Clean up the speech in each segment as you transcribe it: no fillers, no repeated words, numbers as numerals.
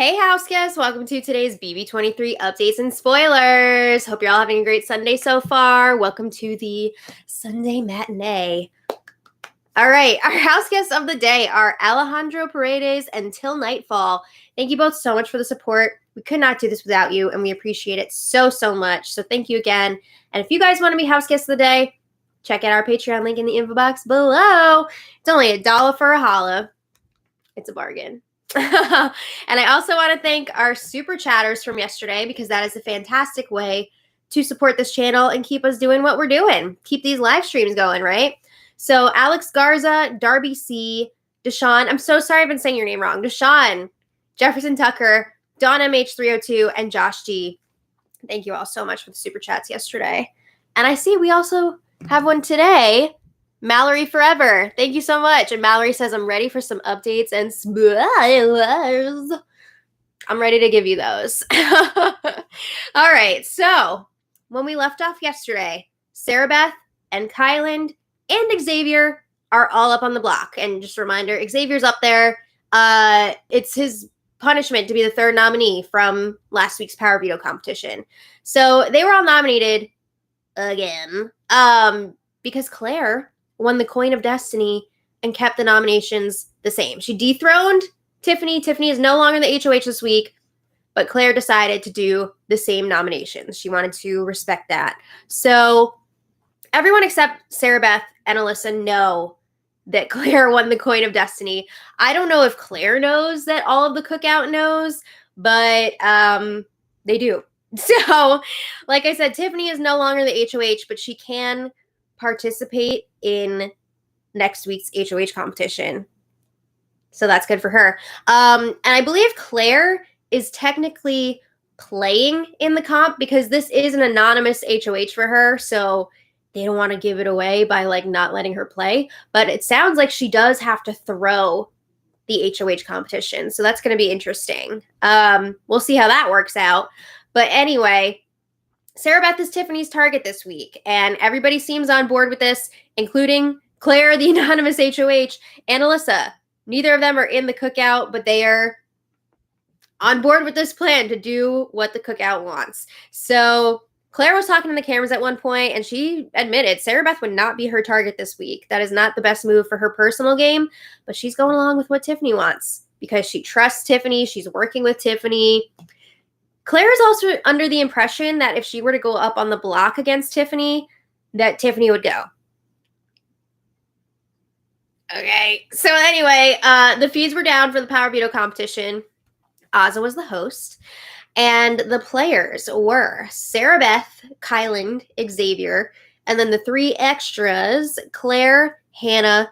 Hey house guests, welcome to today's BB23 updates and spoilers. Hope you're all having a great Sunday so far. Welcome to the Sunday matinee. All right, our house guests of the day are Alejandro Paredes and Till Nightfall. Thank you both so much for the support. We could not do this without you, and we appreciate it so much. So thank you again. And if you guys want to be house guests of the day, check out our Patreon link in the info box below. It's only $1 for a holla. It's a bargain. And I also want to thank our super chatters from yesterday because that is a fantastic way to support this channel and keep us doing what we're doing. Keep these live streams going, right? So Alex Garza, Darby C, Deshaun, I'm so sorry I've been saying your name wrong. Deshaun, Jefferson Tucker, Don MH302, and Josh G. Thank you all so much for the super chats yesterday. And I see we also have one today. Mallory Forever, thank you so much. And Mallory says, I'm ready for some updates and spoilers. I'm ready to give you those. All right, so when we left off yesterday, Sarah Beth and Kyland and Xavier are all up on the block. And just a reminder, Xavier's up there. It's his punishment to be the third nominee from last week's Power Veto competition. So they were all nominated again because Claire won the Coin of Destiny and kept the nominations the same. She dethroned Tiffany. Tiffany is no longer in the HOH this week, but Claire decided to do the same nominations. She wanted to respect that. So everyone except Sarah Beth and Alyssa know that Claire won the Coin of Destiny. I don't know if Claire knows that all of the Cookout knows, but they do. So, like I said, Tiffany is no longer the HOH, but she can participate in next week's HOH competition. So that's good for her. And I believe Claire is technically playing in the comp because this is an anonymous HOH for her. So they don't want to give it away by not letting her play. But it sounds like she does have to throw the HOH competition. So that's going to be interesting. We'll see how that works out. But anyway, Sarah Beth is Tiffany's target this week, and everybody seems on board with this, including Claire, the anonymous HOH, and Alyssa. Neither of them are in the Cookout, but they are on board with this plan to do what the Cookout wants. So Claire was talking to the cameras at one point, and she admitted Sarah Beth would not be her target this week. That is not the best move for her personal game, but she's going along with what Tiffany wants because she trusts Tiffany. She's working with Tiffany. Claire is also under the impression that if she were to go up on the block against Tiffany, that Tiffany would go. Okay, so anyway, the feeds were down for the Power Veto competition. Ozza was the host, and the players were Sarah Beth, Kyland, Xavier, and then the three extras, Claire, Hannah,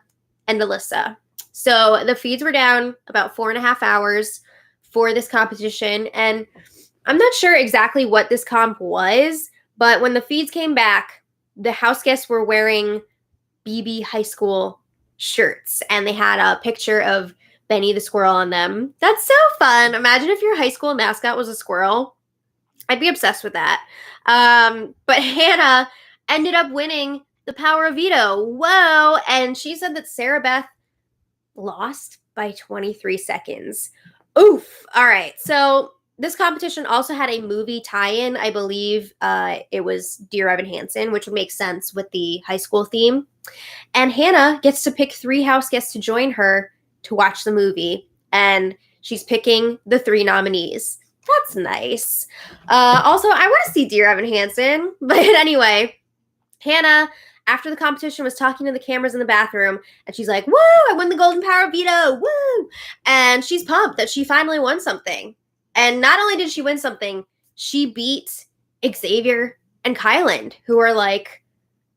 and Alyssa. So the feeds were down about 4.5 hours for this competition, and I'm not sure exactly what this comp was, but when the feeds came back, the house guests were wearing BB high school shirts, and they had a picture of Benny the squirrel on them. That's so fun. Imagine if your high school mascot was a squirrel. I'd be obsessed with that. But Hannah ended up winning the Power of Veto. Whoa. And she said that Sarah Beth lost by 23 seconds. Oof. All right. So this competition also had a movie tie-in. I believe it was Dear Evan Hansen, which would make sense with the high school theme. And Hannah gets to pick 3 house guests to join her to watch the movie. And she's picking the 3 nominees. That's nice. Also, I want to see Dear Evan Hansen. But anyway, Hannah, after the competition, was talking to the cameras in the bathroom. And she's like, woo, I won the Golden Power Veto. Woo. And she's pumped that she finally won something. And not only did she win something, she beat Xavier and Kyland, who are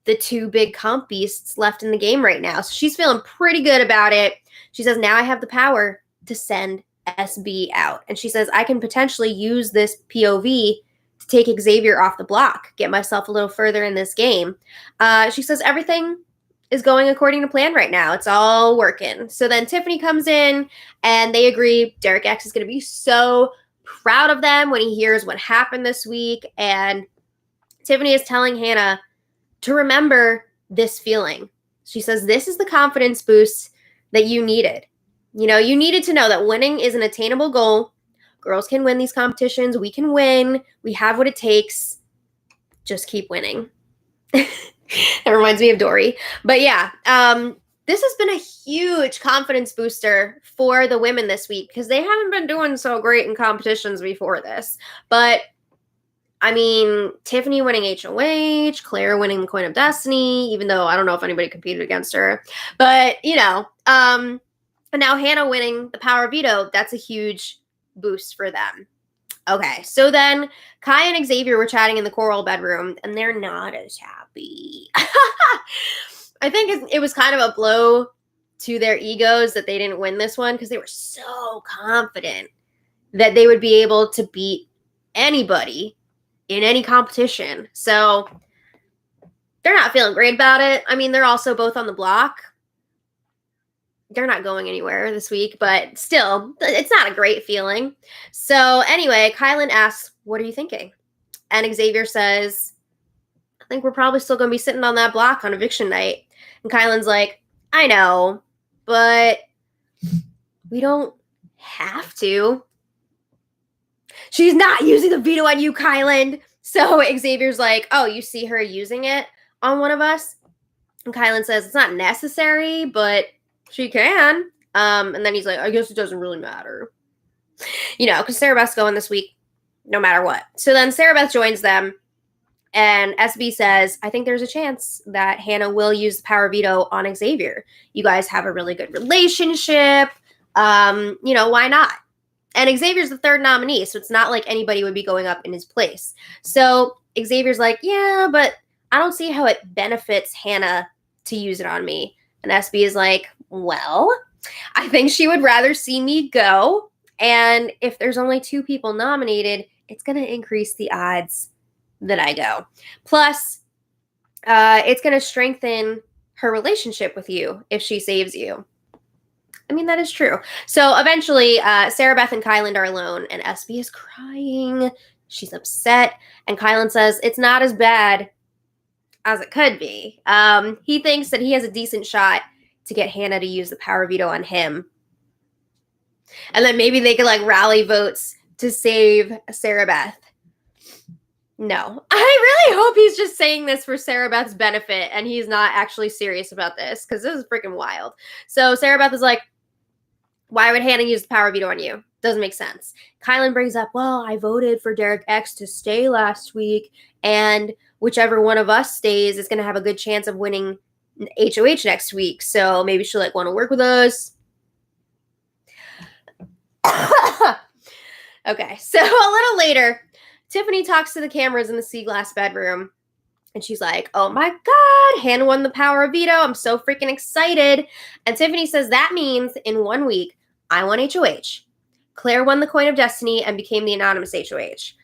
the 2 big comp beasts left in the game right now. So she's feeling pretty good about it. She says, now I have the power to send SB out. And she says, I can potentially use this POV to take Xavier off the block, get myself a little further in this game. She says everything is going according to plan right now. It's all working. So then Tiffany comes in and they agree Derek X is going to be so proud of them when he hears what happened this week. And Tiffany is telling Hannah to remember this feeling. She says, this is the confidence boost that you needed. You needed to know that winning is an attainable goal, Girls can win these competitions. We can win. We have what it takes. Just keep winning. That reminds me of Dory. But yeah, this has been a huge confidence booster for the women this week because they haven't been doing so great in competitions before this. But I mean, Tiffany winning HOH, Claire winning the Coin of Destiny, even though I don't know if anybody competed against her. But, and now Hannah winning the Power of Veto, that's a huge boost for them. Okay, so then Kai and Xavier were chatting in the coral bedroom, and they're not as happy. I think it was kind of a blow to their egos that they didn't win this one because they were so confident that they would be able to beat anybody in any competition. So they're not feeling great about it. I mean, they're also both on the block. They're not going anywhere this week, but still, it's not a great feeling. So anyway, Kylan asks, what are you thinking? And Xavier says, I think we're probably still going to be sitting on that block on eviction night. And Kylan's like, I know, but we don't have to. She's not using the veto on you, Kylan. So Xavier's like, oh, you see her using it on one of us? And Kylan says, it's not necessary, but she can. And then he's like, I guess it doesn't really matter. Because Sarah Beth's going this week no matter what. So then Sarah Beth joins them. And SB says, I think there's a chance that Hannah will use the power veto on Xavier. You guys have a really good relationship. Why not? And Xavier's the third nominee, so it's not like anybody would be going up in his place. So Xavier's like, yeah, but I don't see how it benefits Hannah to use it on me. And SB is like, well, I think she would rather see me go. And if there's only 2 people nominated, it's going to increase the odds that I go. Plus, it's going to strengthen her relationship with you if she saves you. I mean, that is true. So eventually, Sarah Beth and Kylan are alone, and SB is crying. She's upset. And Kylan says, it's not as bad as it could be. He thinks that he has a decent shot to get Hannah to use the power veto on him. And then maybe they could rally votes to save Sarah Beth. No. I really hope he's just saying this for Sarah Beth's benefit and he's not actually serious about this because this is freaking wild. So Sarah Beth is like, why would Hannah use the power veto on you? Doesn't make sense. Kylan brings up, well, I voted for Derek X to stay last week, and whichever one of us stays is going to have a good chance of winning HOH next week. So maybe she'll want to work with us. Okay, so a little later, Tiffany talks to the cameras in the sea glass bedroom, and she's like, oh my God, Hannah won the power of veto. I'm so freaking excited. And Tiffany says that means in 1 week, I won HOH. Claire won the Coin of Destiny and became the anonymous HOH.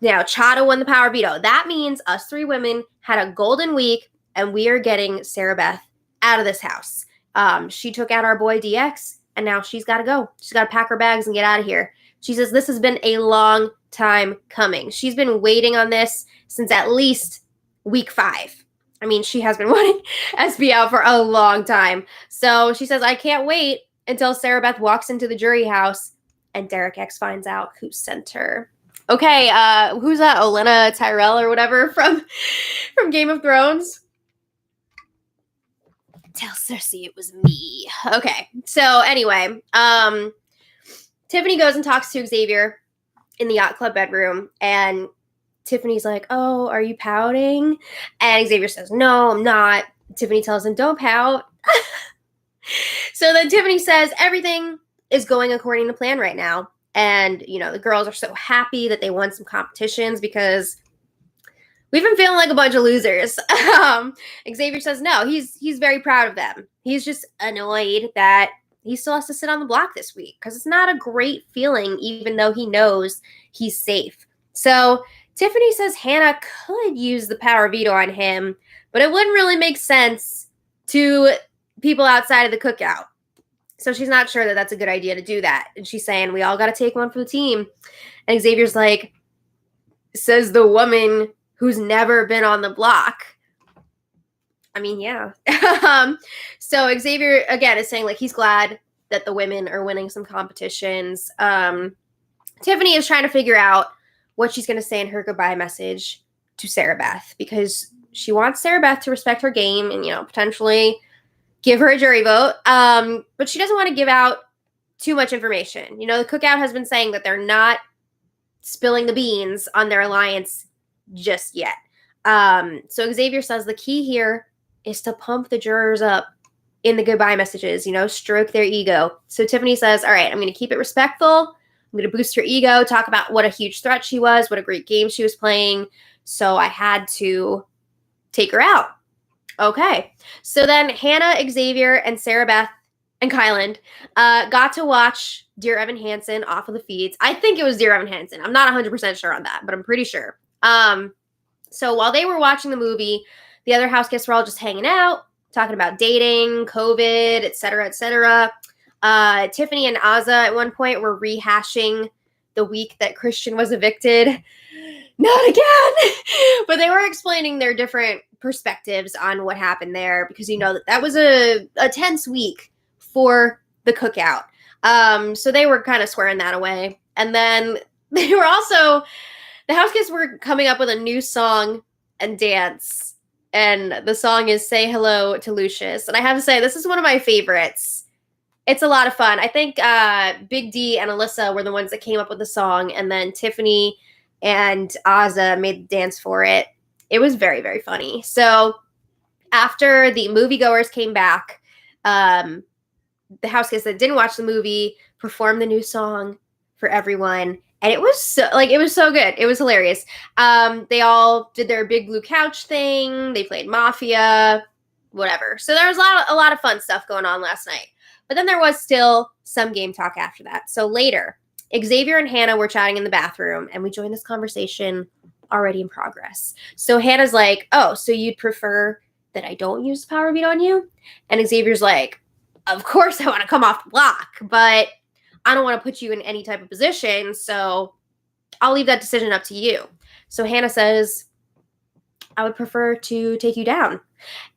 Now, Chada won the power veto. That means us 3 women had a golden week, and we are getting Sarah Beth out of this house. She took out our boy DX, and now she's got to go. She's got to pack her bags and get out of here. She says this has been a long time coming. She's been waiting on this since at least week 5. I mean, she has been wanting SB out for a long time. So she says, I can't wait until Sarah Beth walks into the jury house and Derek X finds out who sent her. Okay, who's that? Olenna Tyrell or whatever from Game of Thrones? Tell Cersei it was me. Okay, so anyway, Tiffany goes and talks to Xavier in the yacht club bedroom, and Tiffany's like, oh, are you pouting? And Xavier says, no, I'm not. Tiffany tells him, don't pout. So then Tiffany says everything is going according to plan right now. And, the girls are so happy that they won some competitions because we've been feeling like a bunch of losers. Xavier says no, he's very proud of them. He's just annoyed that he still has to sit on the block this week because it's not a great feeling, even though he knows he's safe. So Tiffany says Hannah could use the power veto on him, but it wouldn't really make sense to people outside of the cookout. So she's not sure that that's a good idea to do that. And she's saying, we all got to take one for the team. And Xavier's like, says the woman who's never been on the block. I mean, yeah. So Xavier, again, is saying he's glad that the women are winning some competitions. Tiffany is trying to figure out what she's going to say in her goodbye message to Sarah Beth, because she wants Sarah Beth to respect her game and, potentially give her a jury vote. But she doesn't want to give out too much information. The Cookout has been saying that they're not spilling the beans on their alliance just yet. So Xavier says the key here is to pump the jurors up in the goodbye messages, stroke their ego. So Tiffany says, all right, I'm going to keep it respectful. I'm going to boost her ego, talk about what a huge threat she was, what a great game she was playing. So I had to take her out. Okay. So then Hannah, Xavier, and Sarah Beth and Kyland got to watch Dear Evan Hansen off of the feeds. I think it was Dear Evan Hansen. I'm not 100% sure on that, but I'm pretty sure. So while they were watching the movie, the other house guests were all just hanging out, talking about dating, COVID, et cetera, et cetera. Tiffany and Azza at one point were rehashing the week that Christian was evicted. Not again! But they were explaining their different perspectives on what happened there, because that was a tense week for the Cookout. So they were kind of swearing that away. And then they were also, the house guests were coming up with a new song and dance. And the song is Say Hello to Lucius. And I have to say, this is one of my favorites. It's a lot of fun. I think Big D and Alyssa were the ones that came up with the song. And then Tiffany and Azza made the dance for it. It was very, very funny. So after the moviegoers came back, the house guests that didn't watch the movie performed the new song for everyone. And it was so good. It was hilarious. They all did their big blue couch thing. They played Mafia, whatever. So there was a lot of fun stuff going on last night. But then there was still some game talk after that. So later, Xavier and Hannah were chatting in the bathroom, and we joined this conversation already in progress. So Hannah's like, oh, so you'd prefer that I don't use the power veto on you? And Xavier's like, of course I want to come off the block, but I don't want to put you in any type of position, so I'll leave that decision up to you. So Hannah says, I would prefer to take you down.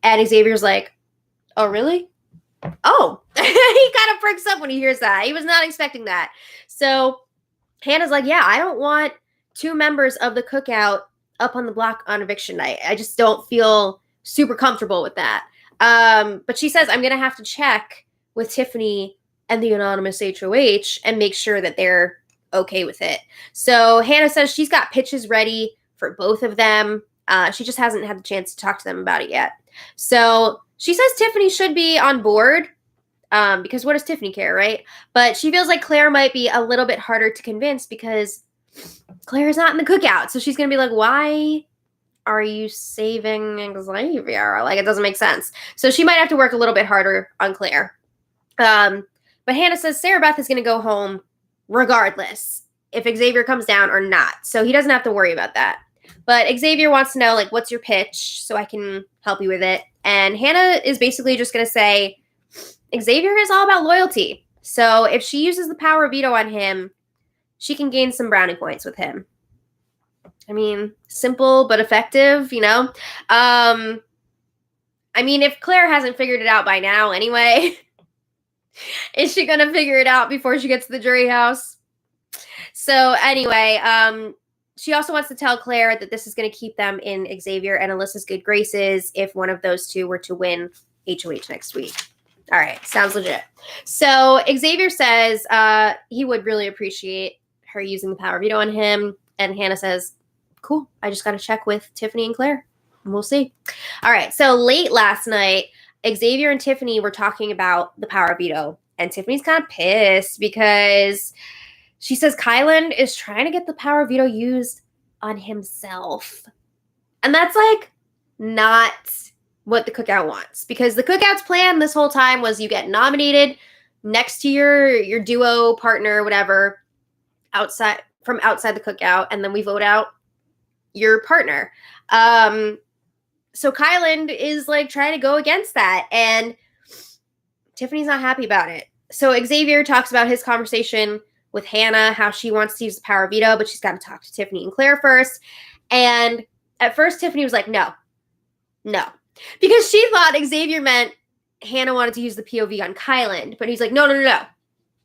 And Xavier's like, oh, really? Oh, he kind of perks up when he hears that. He was not expecting that. So Hannah's like, yeah, I don't want two members of the Cookout up on the block on eviction night. I just don't feel super comfortable with that. But she says, I'm going to have to check with Tiffany and the anonymous HOH and make sure that they're okay with it. So Hannah says she's got pitches ready for both of them. She just hasn't had the chance to talk to them about it yet. So she says Tiffany should be on board, because what does Tiffany care, right? But she feels like Claire might be a little bit harder to convince because Claire's not in the Cookout. So she's going to be like, why are you saving Xavier? Like, it doesn't make sense. So she might have to work a little bit harder on Claire. But Hannah says Sarah Beth is going to go home regardless if Xavier comes down or not. So he doesn't have to worry about that. But Xavier wants to know, like, what's your pitch so I can help you with it. And Hannah is basically just going to say, Xavier is all about loyalty. So if she uses the power of veto on him, she can gain some brownie points with him. I mean, simple but effective, I mean, if Claire hasn't figured it out by now anyway, is she going to figure it out before she gets to the jury house? So anyway, she also wants to tell Claire that this is going to keep them in Xavier and Alyssa's good graces if one of those two were to win HOH next week. All right, sounds legit. So Xavier says he would really appreciate her using the power veto on him. And Hannah says, cool, I just got to check with Tiffany and Claire, and we'll see. All right, so late last night, Xavier and Tiffany were talking about the power veto. And Tiffany's kind of pissed because she says Kyland is trying to get the power veto used on himself. And that's like not what the Cookout wants, because the Cookout's plan this whole time was you get nominated next to your duo partner, whatever, outside the Cookout, and then we vote out your partner. So Kyland is like trying to go against that, and Tiffany's not happy about it. So Xavier talks about his conversation with Hannah, how she wants to use the power veto, but she's got to talk to Tiffany and Claire first. And at first, Tiffany was like, no. Because she thought Xavier meant Hannah wanted to use the POV on Kyland. But he's like, no.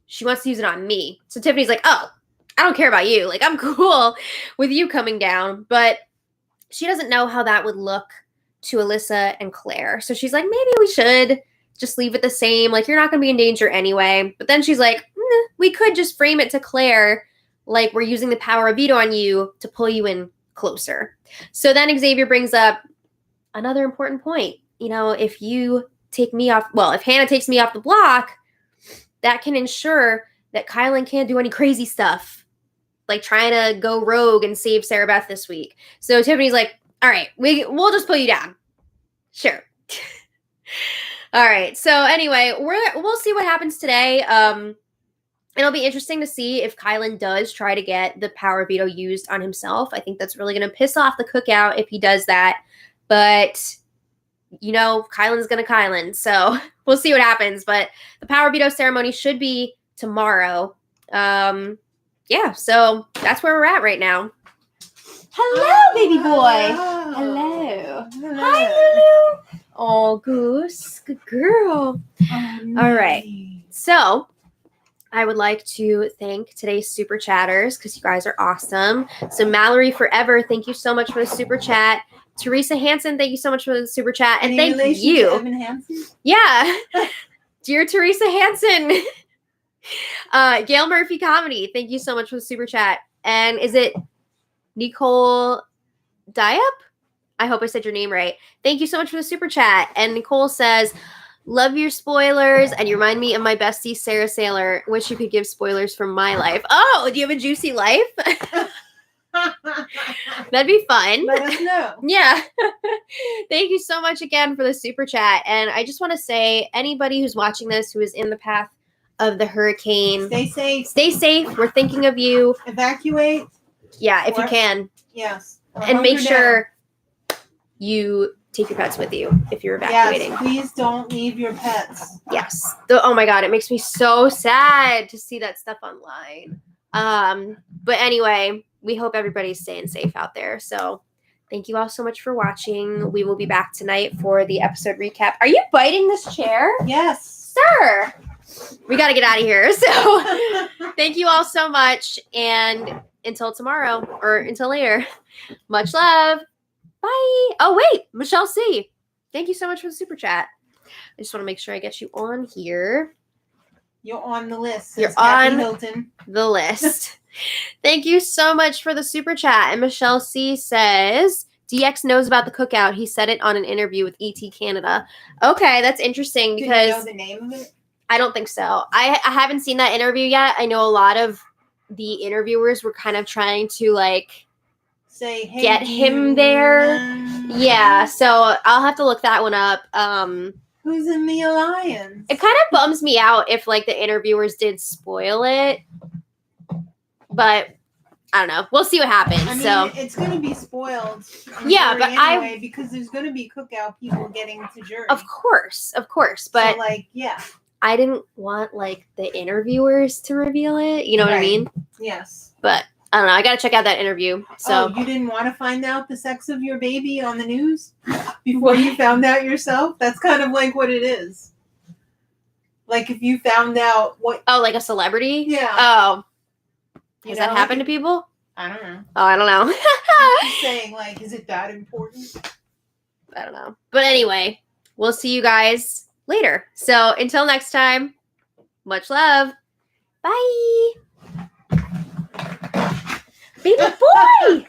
She wants to use it on me. So Tiffany's like, oh, I don't care about you. Like, I'm cool with you coming down. But she doesn't know how that would look to Alyssa and Claire. So she's like, maybe we should just leave it the same. Like, you're not going to be in danger anyway. But then she's like, we could just frame it to Claire like we're using the power of veto on you to pull you in closer. So then Xavier brings up another important point. You know, if you take me off, well, if Hannah takes me off the block, that can ensure that Kylan can't do any crazy stuff, like trying to go rogue and save Sarah Beth this week. So Tiffany's like, all right, we'll just pull you down. Sure. All right. So anyway, we'll see what happens today. It'll be interesting to see if Kylan does try to get the power veto used on himself. I think that's really going to piss off the Cookout if he does that. But, you know, Kylan's going to Kylan. So we'll see what happens. But the power veto ceremony should be tomorrow. Yeah, so that's where we're at right now. Hello, baby boy. Hello. Hi, Lulu. Oh, Goose. Good girl. All right. So I would like to thank today's super chatters because you guys are awesome. So Mallory Forever, thank you so much for the super chat. Teresa Hansen, thank you so much for the super chat. And thank you. Evan Hansen? Yeah. Dear Teresa Hansen. Gail Murphy Comedy, thank you so much for the super chat. And is it Nicole Diop? I hope I said your name right. Thank you so much for the super chat. And Nicole says, love your spoilers, and you remind me of my bestie, Sarah Saylor. Wish you could give spoilers from my life. Oh, do you have a juicy life? That'd be fun. Let us know. Yeah. Thank you so much again for the super chat. And I just want to say, anybody who's watching this who is in the path of the hurricane, Stay safe. Stay safe. We're thinking of you. Evacuate. Yeah, if you can. Yes. And make sure you take your pets with you if you're evacuating. Yes, please don't leave your pets. Yes. Oh my God, it makes me so sad to see that stuff online. But anyway, we hope everybody's staying safe out there. So thank you all so much for watching. We will be back tonight for the episode recap. Are you biting this chair? Yes. Sir. We got to get out of here. So thank you all so much. And until tomorrow or until later, much love. Bye. Oh, wait. Michelle C. Thank you so much for the super chat. I just want to make sure I get you on here. You're on the list. You're on the list. Thank you so much for the super chat. And Michelle C says, DX knows about the Cookout. He said it on an interview with ET Canada. Okay, that's interesting because... Do you know the name of it? I don't think so. I haven't seen that interview yet. I know a lot of the interviewers were kind of trying to, like... Say, hey, get him there. Yeah, so I'll have to look that one up. Who's in the alliance? It kind of bums me out if like the interviewers did spoil it, but I don't know. We'll see what happens. I mean, so it's going to be spoiled. Yeah, but anyway, because there's going to be Cookout people getting to jury. Of course, but so, like, yeah, I didn't want like the interviewers to reveal it. You know what I mean? Yes, but. I don't know. I got to check out that interview. So you didn't want to find out the sex of your baby on the news before you found out yourself? That's kind of like what it is. Like if you found out what... Oh, like a celebrity? Yeah. Oh. Does that happen to people? I don't know. Oh, I don't know. I'm just saying, like, is it that important? I don't know. But anyway, we'll see you guys later. So until next time, much love. Bye. Baby boy!